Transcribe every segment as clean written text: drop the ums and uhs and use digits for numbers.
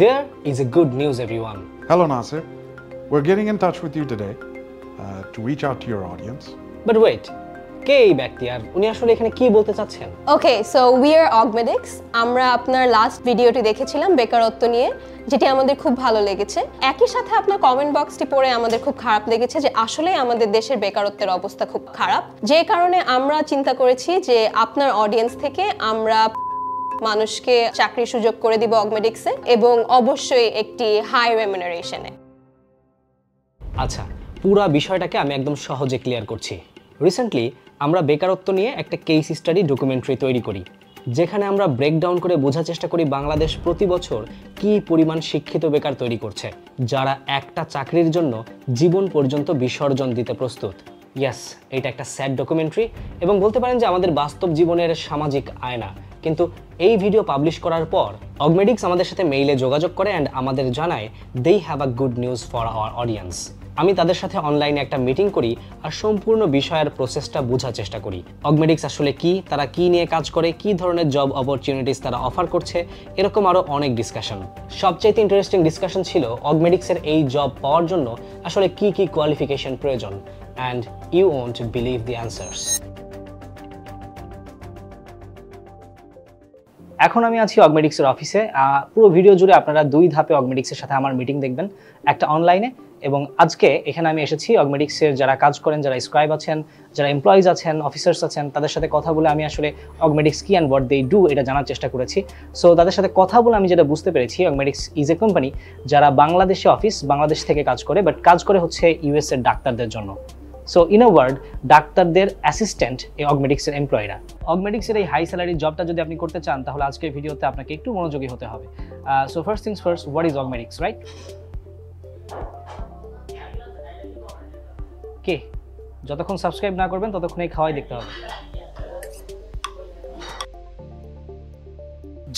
There is a good news, everyone. Hello, Nasir. We're getting in touch with you today to reach out to your audience. But wait, কে এই ব্যক্তি আর উনি আসলে এখানে কি বলতে চাচ্ছেন? Okay, so we are Augmedix. আমরা আপনার লাস্ট ভিডিওটি দেখেছিলাম বেকারত্ব নিয়ে, যেটি আমাদের খুব ভালো লেগেছে। একই সাথে আপনার কমেন্ট বক্সটি পড়ে আমাদের খুব খারাপ লেগেছে যে আসলে আমাদের দেশের বেকারত্বের অবস্থা খুব খারাপ, যে কারণে আমরা চিন্তা করেছি যে আপনার অডিয়েন্স থেকে আমরা মানুষকে চাকরির সুযোগ করে দিব অগমেডিক্সে, এবং অবশ্যই একটি হাই রেমুনারেশনে। আচ্ছা, পুরো বিষয়টাকে আমি একদম সহজে ক্লিয়ার করছি। রিসেন্টলি আমরা বেকারত্ব নিয়ে একটা কেস স্টাডি ডকুমেন্টারি তৈরি করি, যেখানে আমরা ব্রেকডাউন করে বোঝার চেষ্টা করি বাংলাদেশ প্রতি বছর কী পরিমাণ শিক্ষিত বেকার তৈরি করছে, যারা একটা চাকরির জন্য জীবন পর্যন্ত বিসর্জন দিতে প্রস্তুত। ইয়েস, এটা একটা স্যাড ডকুমেন্টারি এবং বলতে পারেন যে আমাদের বাস্তব জীবনের সামাজিক আয়না। কিন্তু এই ভিডিও পাবলিশ করার পর অগমেডিক্স আমাদের সাথে মেইলে যোগাযোগ করে অ্যান্ড আমাদের জানায় they have a good news for our audience. আমি তাদের সাথে অনলাইনে একটা মিটিং করি আর সম্পূর্ণ বিষয়ের প্রসেসটা বোঝার চেষ্টা করি। অগমেডিক্স আসলে কি, তারা কি নিয়ে কাজ করে, কি ধরনের জব অপরচুনিটিস তারা অফার করছে, এরকম আরও অনেক ডিসকাশন। সবচেয়ে ইন্টারেস্টিং ডিসকাশন ছিল অগমেডিক্সের এই জব পাওয়ার জন্য আসলে কি কি কোয়ালিফিকেশন প্রয়োজন, and you won't believe the answers. এখন আমি আছি অগমেডিক্সের অফিসে। পুরো ভিডিও জুড়ে আপনারা দুই ধাপে অগমেডিক্সের সাথে আমার মিটিং দেখবেন, একটা অনলাইনে এবং আজকে এখানে আমি এসেছি অগমেডিক্সের যারা কাজ করেন, যারা স্ক্রাইব আছেন, যারা এমপ্লয়িজ আছেন, অফিসার্স আছেন, তাদের সাথে কথা বলে আমি আসলে অগমেডিক্স কি অ্যান্ড হোয়াট দে ডু এটা জানার চেষ্টা করেছি। সো তাদের সাথে কথা বলে আমি যেটা বুঝতে পেরেছি, অগমেডিক্স ইজ এ কোম্পানি যারা বাংলাদেশে অফিস, বাংলাদেশ থেকে কাজ করে, বাট কাজ করে হচ্ছে ইউএস এর ডাক্তারদের জন্য। সো ইন আ ওয়ার্ড, ডাক্তারদের অ্যাসিস্ট্যান্ট এই অগমেডিক্সের এমপ্লয়িরা। অগমেডিক্সের এই হাই স্যালারির জবটা যদি আপনি করতে চান তাহলে আজকের ভিডিওতে আপনাকে একটু মনোযোগী হতে হবে। So first things first, what is Augmedix, right? কে যতক্ষণ সাবস্ক্রাইব না করবেন ততক্ষণ এই খাওয়াই দেখতে হবে।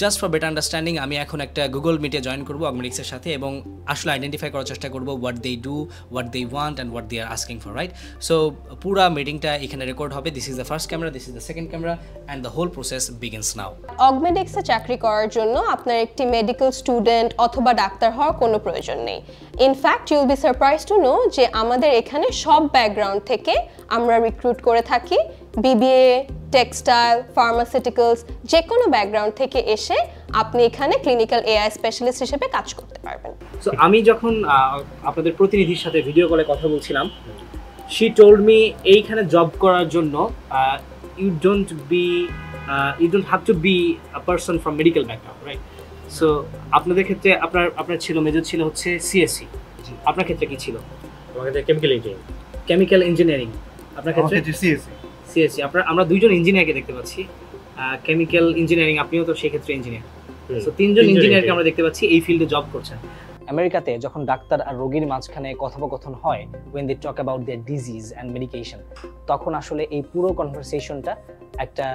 জাস্ট ফর বেটার আন্ডারস্ট্যান্ডিং আমি এখন একটা গুগল মিটে জয়েন করবো অগমেডিক্সের সাথে এবং আসলে আইডেন্টিফাই করার চেষ্টা করবো what they do, what they want and what they are asking for, right? So পুরা মিটিংটা এখানে রেকর্ড হবে। This is the first camera, this is the second camera and the whole process begins now. অগমেডিক্সে চাকরি করার জন্য আপনার একটি মেডিকেল স্টুডেন্ট অথবা ডাক্তার হওয়ার কোনো প্রয়োজন নেই। In fact you will be surprise to know যে আমাদের এখানে সব ব্যাকগ্রাউন্ড থেকে আমরা রিক্রুট করে থাকি। বিবিএ, টেক্সটাইল, ফার্মাসিউটিক্যালস, যে কোনো ব্যাকগ্রাউন্ড থেকে এসে আপনি এখানে ক্লিনিক্যাল এআই স্পেশালিস্ট হিসেবে কাজ করতে পারবেন। সো আমি যখন আপনাদের প্রতিনিধির সাথে ভিডিও কলে কথা বলছিলাম, শি টোল্ড মি এইখানে জব করার জন্য you don't have to be a person from medical background, right? So আপনাদের ক্ষেত্রে আপনার ছিল মেজর ছিল হচ্ছে সিএসসি, আপনার ক্ষেত্রে কি ছিল? আমার ক্ষেত্রে কেমিক্যাল ইঞ্জিনিয়ারিং। আপনার ক্ষেত্রে সিএসসি। আমরা দুইজন ইঞ্জিনিয়ারকে দেখতে পাচ্ছি, কেমিক্যাল ইঞ্জিনিয়ারিং, আপনিও তো সেই ক্ষেত্রে ইঞ্জিনিয়ার। সো তিনজন ইঞ্জিনিয়ারকে আমরা দেখতে পাচ্ছি এই ফিল্ডে জব করছেন। আমেরিকাতে যখন ডাক্তার আর রোগীর মাঝখানে কথোপকথন হয়, when they talk about their disease and medication, তখন আসলে এই পুরো কনভারসেশনটা একটা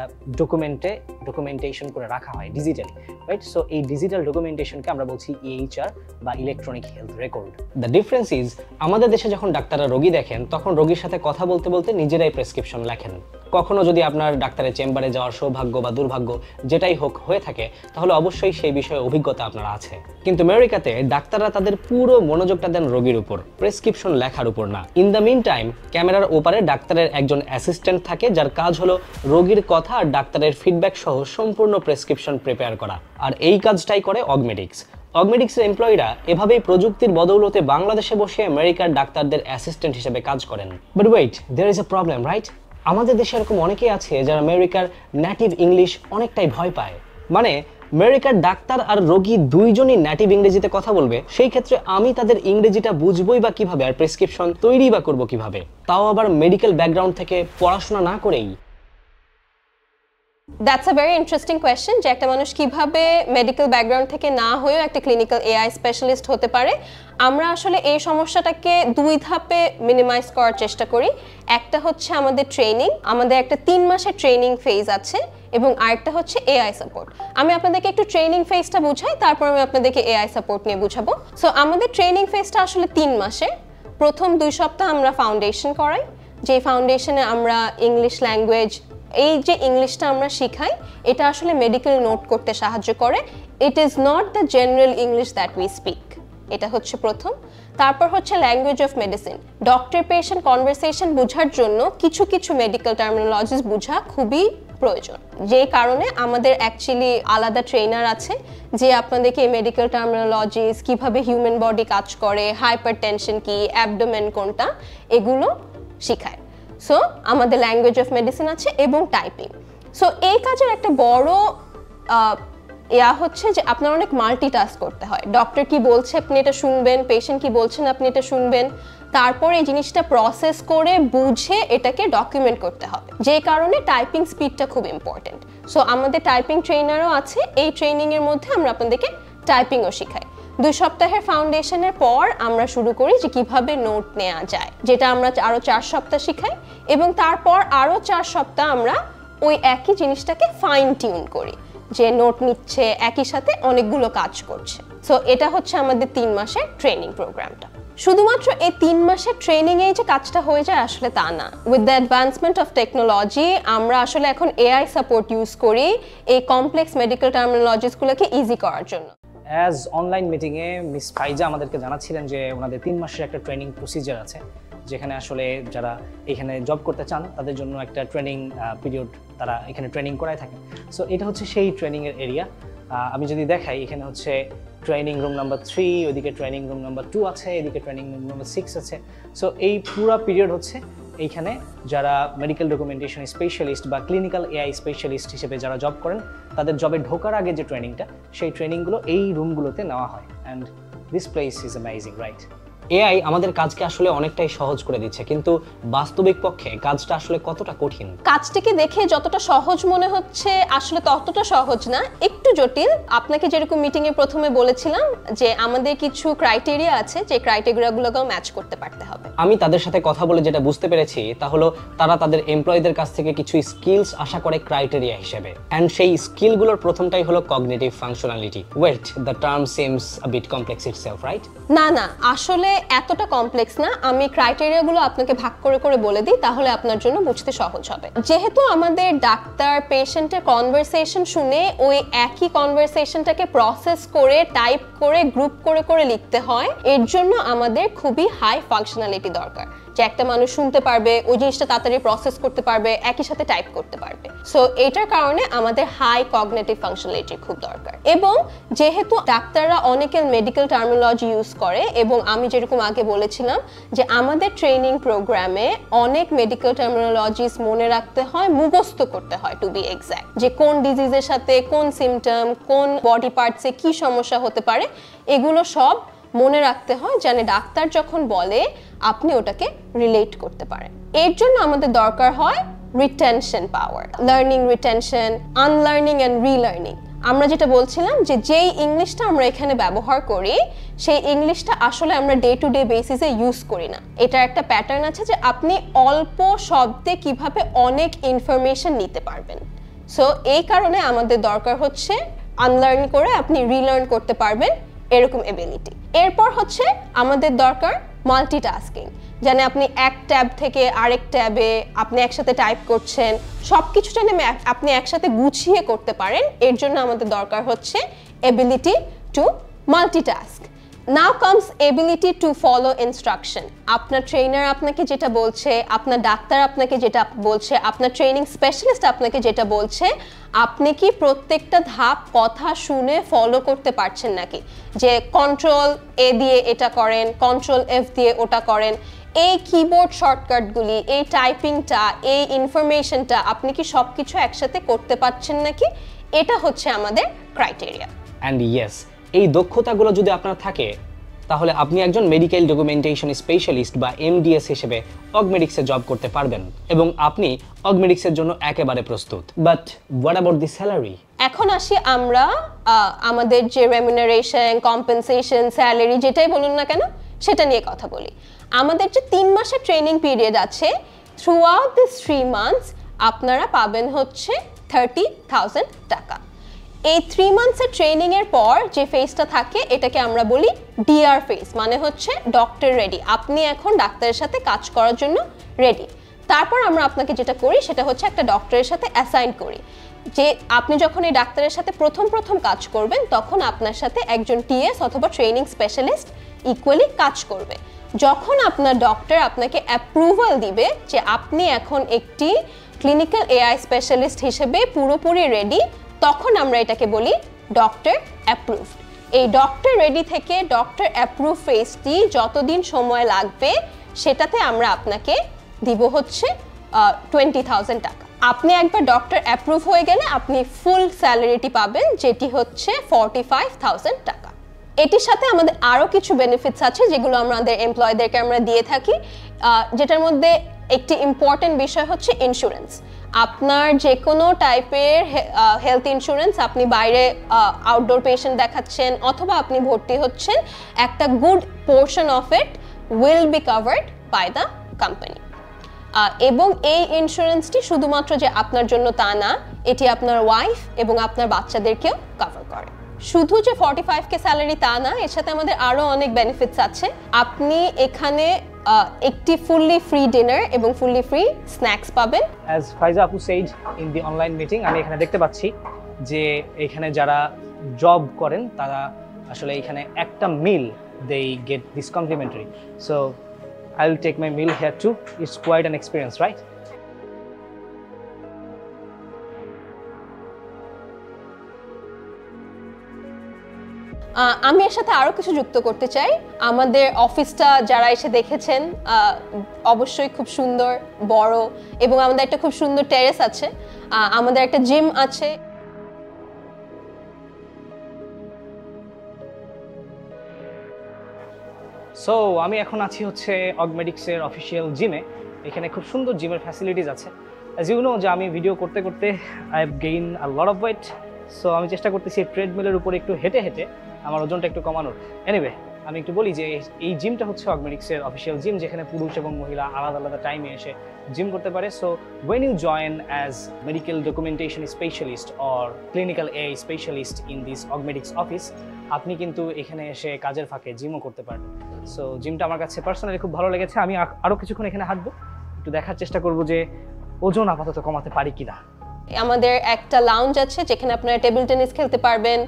ডকুমেন্টেশন করে রাখা হয় ডিজিটালি, রাইট? সো এই ডিজিটাল ডকুমেন্টেশনকে আমরা বলছি EHR বা electronic health record. The difference is, আমাদের দেশে যখন ডাক্তাররা রোগী দেখেন তখন রোগীর সাথে কথা বলতে বলতে নিজেরাই প্রেসক্রিপশন লেখেন। কখনো যদি আপনার ডাক্তারের চেম্বারে যাওয়ার সৌভাগ্য বা দুর্ভাগ্য যেটাই হোক হয়ে থাকে, তাহলে অবশ্যই সেই বিষয়ে অভিজ্ঞতা আপনার আছে। কিন্তু আমেরিকাতে ডাক্তাররা তাদের পুরো মনোযোগটা দেন রোগীর উপর, প্রেসক্রিপশন লেখার উপর না। ইন দ্য মিন টাইম ক্যামেরার ওপারে ডাক্তারের একজন অ্যাসিস্ট্যান্ট থাকে, যার কাজ হলো রোগীর কথা আর ডাক্তারের ফিডব্যাক সহ সম্পূর্ণ প্রেসক্রিপশন প্রিপেয়ার করা। আর এই কাজটাই করে অগমেডিক্স। অগমেডিক্সের এমপ্লয়িরা এভাবেই প্রযুক্তির বদৌলতে বাংলাদেশে বসে আমেরিকার ডাক্তারদের অ্যাসিস্ট্যান্ট হিসেবে কাজ করেন। But wait, there is a problem, right? আমাদের দেশে এরকম অনেকেই আছে যারা আমেরিকার নেটিভ ইংলিশ অনেকটাই ভয় পায়। মানে আমেরিকার ডাক্তার আর রোগী দুইজনই নেটিভ ইংরেজিতে কথা বলবে, সেই ক্ষেত্রে আমি তাদের ইংরেজিটা বুঝবই বা কিভাবে, আর প্রেসক্রিপশন তৈরি বা করবো কিভাবে, তাও আবার মেডিকেল ব্যাকগ্রাউন্ড থেকে পড়াশোনা না করেই। That's a very interesting question যে একটা মানুষ কিভাবে মেডিকেল ব্যাকগ্রাউন্ড থেকে না হয়েও একটা ক্লিনিক্যাল এআই স্পেশালিস্ট হতে পারে। আমরা আসলে এই সমস্যাটাকে দুই ধাপে মিনিমাইজ করার চেষ্টা করি। একটা হচ্ছে আমাদের ট্রেনিং, আমাদের একটা 3 মাসের ট্রেনিং ফেজ আছে, এবং আরেকটা হচ্ছে এআই সাপোর্ট। আমি আপনাদেরকে একটু ট্রেনিং ফেজটা বুঝাই, তারপর আমি আপনাদেরকে এআই সাপোর্ট নিয়ে বুঝাবো। সো আমাদের ট্রেনিং ফেজটা আসলে 3 মাসে। প্রথম 2 সপ্তাহ আমরা ফাউন্ডেশন করাই, যে ফাউন্ডেশনে আমরা ইংলিশ ল্যাঙ্গুয়েজ, এই যে ইংলিশটা আমরা শিখাই, এটা আসলে মেডিকেল নোট করতে সাহায্য করে it is not the general English that we speak, এটা হচ্ছে প্রথম। তারপর হচ্ছে language of medicine, doctor patient conversation বোঝার জন্য কিছু কিছু মেডিকেল টার্মিনোলজিস বোঝা খুবই প্রয়োজন, যে কারণে আমাদের অ্যাকচুয়ালি আলাদা ট্রেনার আছে যে আপনাদেরকে মেডিকেল টার্মিনোলজিস, কিভাবে হিউম্যান বডি কাজ করে, হাইপারটেনশন কি, অ্যাবডোমেন কোনটা, এগুলো শেখায়। সো আমাদের ল্যাঙ্গুয়েজ অফ মেডিসিন আছে এবং টাইপিং। সো এই কাজের একটা বড় হচ্ছে যে আপনার অনেক মাল্টিটাস্ক করতে হয়। ডক্টর কি বলছে আপনি এটা শুনবেন, পেশেন্ট কি বলছেন আপনি এটা শুনবেন, তারপর এই জিনিসটা প্রসেস করে বুঝে এটাকে ডকুমেন্ট করতে হবে, যে কারণে টাইপিং স্পিডটা খুব ইম্পর্টেন্ট। সো আমাদের টাইপিং ট্রেনারও আছে, এই ট্রেনিংয়ের মধ্যে আমরা আপনাদেরকে টাইপিংও শেখাই। 2 সপ্তাহের ফাউন্ডেশনের পর আমরা শুরু করি যে কিভাবে নোট নেওয়া যায়, যেটা আমরা আরও 4 সপ্তাহ শিখাই, এবং তারপর আরও 4 সপ্তাহ আমরা ওই একই জিনিসটাকে ফাইন টিউন করি, যে নোট নিচ্ছে একই সাথে অনেকগুলো কাজ করছে। সো এটা হচ্ছে আমাদের 3 মাসের ট্রেনিং প্রোগ্রামটা। শুধুমাত্র এই 3 মাসের ট্রেনিংয়ে যে কাজটা হয়ে যায় আসলে তা না। With the advancement of technology আমরা আসলে এখন এআই সাপোর্ট ইউজ করি এই কমপ্লেক্স মেডিকেল টার্মিনোলজিসগুলোকে ইজি করার জন্য। অ্যাজ অনলাইন মিটিংয়ে মিস ফাইজা আমাদেরকে জানাচ্ছিলেন যে ওনাদের 3 মাসের একটা ট্রেনিং প্রসিজার আছে, যেখানে আসলে যারা এখানে জব করতে চান তাদের জন্য একটা ট্রেনিং পিরিয়ড তারা এখানে ট্রেনিং করায় থাকে। সো এটা হচ্ছে সেই ট্রেনিংয়ের এরিয়া। আমি যদি দেখাই, এখানে হচ্ছে ট্রেনিং রুম নাম্বার 3, ওইদিকে ট্রেনিং রুম নাম্বার 2 আছে, এদিকে ট্রেনিং রুম নাম্বার 6 আছে। সো এই পুরো পিরিয়ড হচ্ছে এইখানে যারা মেডিকেল ডকুমেন্টেশন স্পেশালিস্ট বা ক্লিনিক্যাল এআই স্পেশালিস্ট হিসেবে যারা জব করেন, তাদের জবে ঢোকার আগে যে ট্রেনিংটা, সেই ট্রেনিংগুলো এই রুমগুলোতে নেওয়া হয়। And this place is amazing, right? AI আমাদের কাজকে আসলে অনেকটাই সহজ করে দিচ্ছে, কিন্তু বাস্তবিক পক্ষে কাজটা আসলে কতটা কঠিন? কাজটিকে দেখে যতটা সহজ মনে হচ্ছে আসলে ততটা সহজ না, একটু জটিল। আপনাকে যেরকম মিটিং এ প্রথমে বলেছিলাম যে আমাদের কিছু ক্রাইটেরিয়া আছে, যে ক্রাইটেরিয়াগুলোকেও ম্যাচ করতে পারতে হবে। আমি তাদের সাথে কথা বলে যেটা বুঝতে পেরেছি তা হলো তারা তাদের এমপ্লয়ীদের কাছ থেকে কিছু স্কিলস আশা করে ক্রাইটেরিয়া হিসেবে, এন্ড সেই স্কিলগুলোর প্রথমটাই হলো cognitive functionality. Wait, the term seems a bit complex itself, right? না না, আসলে এতটা কমপ্লেক্স না। আমি ক্রাইটেরিয়াগুলো আপনাকে ভাগ করে করে বলে দিই, তাহলে আপনার জন্য বুঝতে সহজ হবে। যেহেতু আমাদের ডাক্তার পেশেন্টের কনভারসেশন শুনে ওই একই কনভারসেশনটাকে প্রসেস করে, টাইপ করে, গ্রুপ করে করে লিখতে হয়, এর জন্য আমাদের খুবই হাই ফাংশনালিটি দরকার, যে একটা মানুষ শুনতে পারবে, ওই জিনিসটা তাড়াতাড়ি প্রসেস করতে পারবে, একই সাথে টাইপ করতে পারবে। সো এটার কারণে আমাদের হাই কগনিটিভ ফাংশনালিটি খুব দরকার। এবং যেহেতু ডাক্তাররা অনেকের মেডিকেল টার্মিনোলজি ইউজ করে, এবং আমি যেরকম আগে বলেছিলাম যে আমাদের ট্রেনিং প্রোগ্রামে অনেক মেডিকেল টার্মিনোলজিস মনে রাখতে হয়, মুখস্থ করতে হয় টু বি এক্সাক্ট, যে কোন ডিজিজের সাথে কোন সিমটম, কোন বডি পার্টসে কি সমস্যা হতে পারে, এগুলো সব মনে রাখতে হয়, জানে ডাক্তার যখন বলে আপনি ওটাকে রিলেট করতে পারেন। এর জন্য আমাদের দরকার হয় retention power, learning retention, unlearning and relearning. আমরা যেটা বলছিলাম যে যেই ইংলিশটা আমরা এখানে ব্যবহার করি, সেই ইংলিশটা আসলে আমরা ডে টু ডে বেসিসে ইউজ করি না। এটার একটা প্যাটার্ন আছে যে আপনি অল্প শব্দে কিভাবে অনেক ইনফরমেশন নিতে পারবেন। সো এই কারণে আমাদের দরকার হচ্ছে আনলার্ন করে আপনি রিলার্ন করতে পারবেন, এরকম এবিলিটি। এরপর হচ্ছে আমাদের দরকার মাল্টিটাস্কিং, জানে আপনি এক ট্যাব থেকে আরেক ট্যাবে আপনি একসাথে টাইপ করছেন, সবকিছু জানে আপনি একসাথে গুছিয়ে করতে পারেন। এর জন্য আমাদের দরকার হচ্ছে ability to multitask. Now comes ability to follow instruction. আপনার ট্রেনার আপনাকে যেটা বলছে, আপনার ডাক্তার আপনাকে যেটা বলছে, আপনার ট্রেনিং স্পেশালিস্ট আপনাকে যেটা বলছে, আপনি কি প্রত্যেকটা ধাপ কথা শুনে ফলো করতে পারছেন নাকি? যে কন্ট্রোল এ দিয়ে এটা করেন, কন্ট্রোল এফ দিয়ে ওটা করেন, এই কিবোর্ড শর্টকাটগুলি, এই টাইপিংটা, এই ইনফরমেশনটা আপনি কি সবকিছু একসাথে করতে পারছেন নাকি? এটা হচ্ছে আমাদের ক্রাইটেরিয়া। অ্যান্ড ইয়েস, এই দক্ষতাগুলো যদি আপনার থাকে তাহলে আপনি একজন মেডিকেল ডকুমেন্টেশন স্পেশালিস্ট বা এমডিএস হিসেবে অগমেডিক্সে জব করতে পারবেন, এবং আপনি অগমেডিক্সের জন্য একেবারে প্রস্তুত। But what about the salary? এখন আসি আমরা আমাদের যে রেমুনারেশন, কম্পেনসেশন, স্যালারি যেটাই বলুন না কেন, সেটা নিয়ে কথা বলি। আমাদের যে 3 মাসের ট্রেনিং পিরিয়ড আছে, থ্রু আউট দিস 3 মান্থস আপনারা পাবেন হচ্ছে 30,000 টাকা। এই 3 মান্থসের ট্রেনিং এর পর যে ফেজটা থাকে, এটাকে আমরা বলি ডিআর ফেজ, মানে হচ্ছে ডক্টর রেডি, আপনি এখন ডাক্তারের সাথে কাজ করার জন্য রেডি। তারপর আমরা আপনাকে যেটা করি সেটা হচ্ছে একটা ডক্টরের সাথে অ্যাসাইন করি। যে আপনি যখন এই ডাক্তারের সাথে প্রথম কাজ করবেন তখন আপনার সাথে একজন টিএস অথবা ট্রেনিং স্পেশালিস্ট ইকুয়ালি কাজ করবে। যখন আপনার ডক্টর আপনাকে অ্যাপ্রুভাল দিবে যে আপনি এখন একটি ক্লিনিক্যাল এআই স্পেশালিস্ট হিসেবে পুরোপুরি রেডি, তখন আমরা এটাকে বলি ডক্টর অ্যাপ্রুভড। এই ডক্টর রেডি থেকে ডক্টর অ্যাপ্রুভ ফেজটি যতদিন সময় লাগবে সেটাতে আমরা আপনাকে দিব হচ্ছে 20,000 টাকা। আপনি একবার ডক্টর অ্যাপ্রুভ হয়ে গেলে আপনি ফুল স্যালারিটি পাবেন, যেটি হচ্ছে 45,000 টাকা। এটির সাথে আমাদের আরও কিছু বেনিফিটস আছে যেগুলো আমাদের এমপ্লয়ীদেরকে আমরা দিয়ে থাকি, যেটার মধ্যে একটি ইম্পর্টেন্ট বিষয় হচ্ছে ইন্স্যুরেন্স। আপনার যে কোনো টাইপের হেলথ ইন্স্যুরেন্স, আপনি বাইরে আউটডোর পেশেন্ট দেখাচ্ছেন অথবা আপনি ভর্তি হচ্ছেন, একটা good portion of it will be covered by the company. এবং এই ইন্স্যুরেন্সটি শুধুমাত্র যে আপনার জন্য তা না, এটি আপনার ওয়াইফ এবং আপনার বাচ্চাদেরকেও কভার করে। শুধু যে 45K স্যালারি তা না, এর সাথে আমাদের আরও অনেক বেনিফিটস আছে। আপনি এখানে একটি ফুললি ফ্রি ডিনার এবং ফুললি ফ্রি স্ন্যাক্স পাবেন। অ্যাজ ফাইজা আপু said in the online meeting, আমি এখানে দেখতে পাচ্ছি যে এখানে যারা জব করেন তারা আসলে এখানে একটা meal they get this complimentary. So I will take my meal here too. It's quite an experience, right? আমি এর সাথে আরো কিছু যুক্ত করতে চাই। আমাদের অফিসটা যারা এসে দেখেছেন অবশ্যই খুব সুন্দর, বড়, এবং আমাদের একটা খুব সুন্দর টেরেস আছে, আমাদের একটা জিম আছে। সো আমি এখন আছি হচ্ছে অগমেডিক্সের অফিসিয়াল জিমে। এখানে খুব সুন্দর জিমের ফ্যাসিলিটিস আছে। অ্যাজ ইউ নো যে আমি ভিডিও করতে করতে I have gain a lot of weight. So আমি চেষ্টা করতেছি ট্রেডমিলের উপরে একটু হেঁটে হেঁটে আমার ওজনটা একটু কমানোর। এনিওয়ে, আমি একটু বলি যে এই জিমটা হচ্ছে অগমেডিক্সের অফিসিয়াল জিম, যেখানে পুরুষ এবং মহিলা আলাদা আলাদা টাইমে এসে জিম করতে পারে। So when you join as medical documentation specialist or clinical AI specialist in this Augmedix office, আপনি কিন্তু এখানে এসে কাজের ফাঁকে জিমও করতে পারবেন। সো জিমটা আমার কাছে পার্সোনালি খুব ভালো লেগেছে। আমি আরও কিছুক্ষণ এখানে হাঁটবো, একটু দেখার চেষ্টা করবো যে ওজন আপাতত কমাতে পারি কিনা। আমাদের একটা লাউঞ্জ আছে যেখানে আপনারা টেবিল টেনিস খেলতে পারবেন,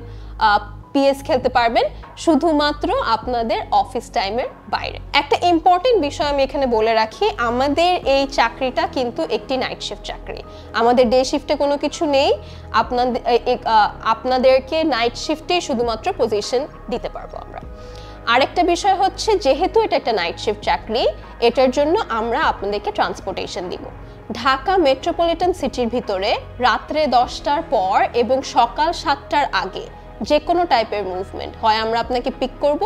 পিএস খেলতে পারবেন, শুধুমাত্র আপনাদের অফিস টাইমের বাইরে। একটা ইম্পর্টেন্ট বিষয় আমি এখানে বলে রাখি, আমাদের এই চাকরিটা কিন্তু একটি নাইট শিফট চাকরি। আমাদের ডে শিফটে কোনো কিছু নেই। আপনাদেরকে নাইট শিফটে শুধুমাত্র পজিশন দিতে পারবো আমরা। আরেকটা বিষয় হচ্ছে, যেহেতু এটা একটা নাইট শিফট চাকরি, এটার জন্য আমরা আপনাদেরকে ট্রান্সপোর্টেশন দিব। ঢাকা মেট্রোপলিটন সিটির ভিতরে রাত্রে 10টার পর এবং সকাল 7টার আগে যে কোনো টাইপের মুভমেন্ট হয় আমরা আপনাকে পিক করব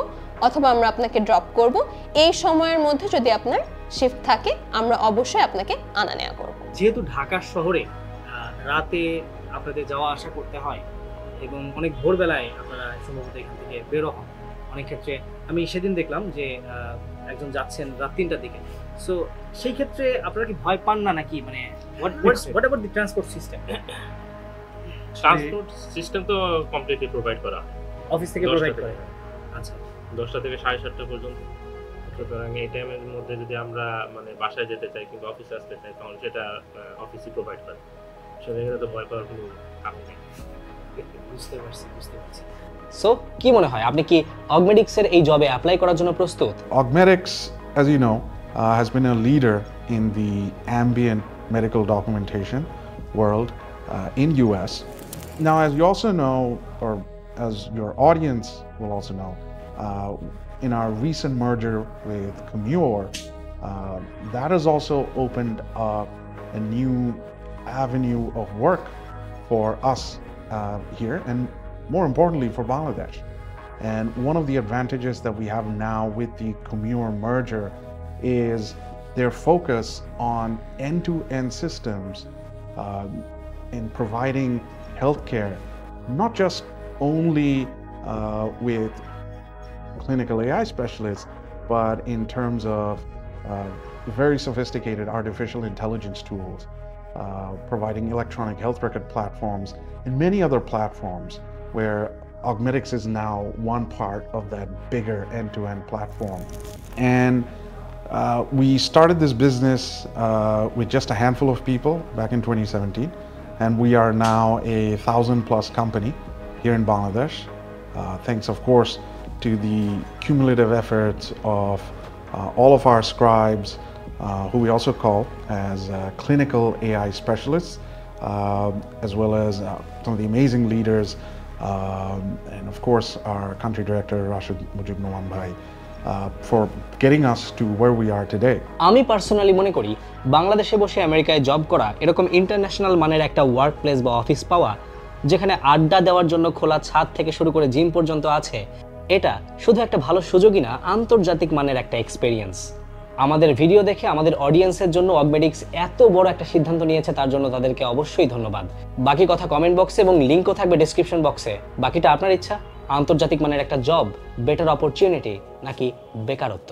অথবা আমরা আপনাকে ড্রপ করব। এই সময়ের মধ্যে যদি আপনার শিফট থাকে আমরা অবশ্যই আপনাকে আনা নেওয়া করব। যেহেতু ঢাকা শহরে রাতে আপনাদের যাওয়া আসা করতে হয় এবং অনেক ভোরবেলায় আপনারা সম্ভবত এখান থেকে বেরো হন, অনেক ক্ষেত্রে আমি সেদিন দেখলাম যে একজন যাচ্ছেন রাত 3টার দিকে। সো সেই ক্ষেত্রে আপনারা কি ভয় পান না নাকি? মানে what about the transport system? Transport system তো কমপ্লিটলি প্রোভাইড করা, অফিস থেকে প্রোভাইড করে। আচ্ছা, 10টা থেকে 7:30 পর্যন্ত। সুতরাং এই টাইমের মধ্যে যদি আমরা মানে বাসায় যেতে চাই কিংবা অফিসে আসতে চাই, তখন সেটা অফিসই প্রোভাইড করে। সেখানে তো ভয় পাওয়ার কোনো কারণ নেই। বুঝতে পারছি। সো কি মনে হয়, আপনি কি অগমেডিক্সের এই জবে অ্যাপ্লাই করার জন্য প্রস্তুত? Augmedix, as you know, has been a leader in the ambient medical documentation world in US. Now, as you also know, or as your audience will also know, in our recent merger with Commure, that has also opened up a new avenue of work for us here, and more importantly for Bangladesh. And one of the advantages that we have now with the Commure merger is their focus on end-to-end systems in providing healthcare, not just only with clinical AI specialists, but in terms of very sophisticated artificial intelligence tools, providing electronic health record platforms, and many other platforms where Augmedix is now one part of that bigger end-to-end platform. And we started this business with just a handful of people back in 2017. and we are now a 1,000+ company here in Bangladesh. Thanks, of course, to the cumulative efforts of all of our scribes, who we also call as clinical AI specialists, as well as some of the amazing leaders, and of course our country director Rashid Mujib Noman Bhai, for getting us to where we are today. আমি personally মনে করি বাংলাদেশে বসে আমেরিকায় job করা এরকম international মানের একটা ওয়ার্ক প্লেস বা অফিস পাওয়া, যেখানে আড্ডা দেওয়ার জন্য খোলা ছাদ থেকে শুরু করে জিম পর্যন্ত আছে, এটা শুধু একটা ভালো সুযোগই না, আন্তর্জাতিক মানের একটা এক্সপেরিয়েন্স। আমাদের ভিডিও দেখে আমাদের অডিয়েন্সের জন্য অগমেডিক্স এত বড় একটা সিদ্ধান্ত নিয়েছে, তার জন্য তাদেরকে অবশ্যই ধন্যবাদ। বাকি কথা কমেন্ট বক্সে এবং লিঙ্কও থাকবে ডেসক্রিপশন বক্সে। বাকিটা আপনার ইচ্ছা। আন্তর্জাতিক মানের একটা জব, বেটার অপরচুনিটি নাকি বেকারত্ব?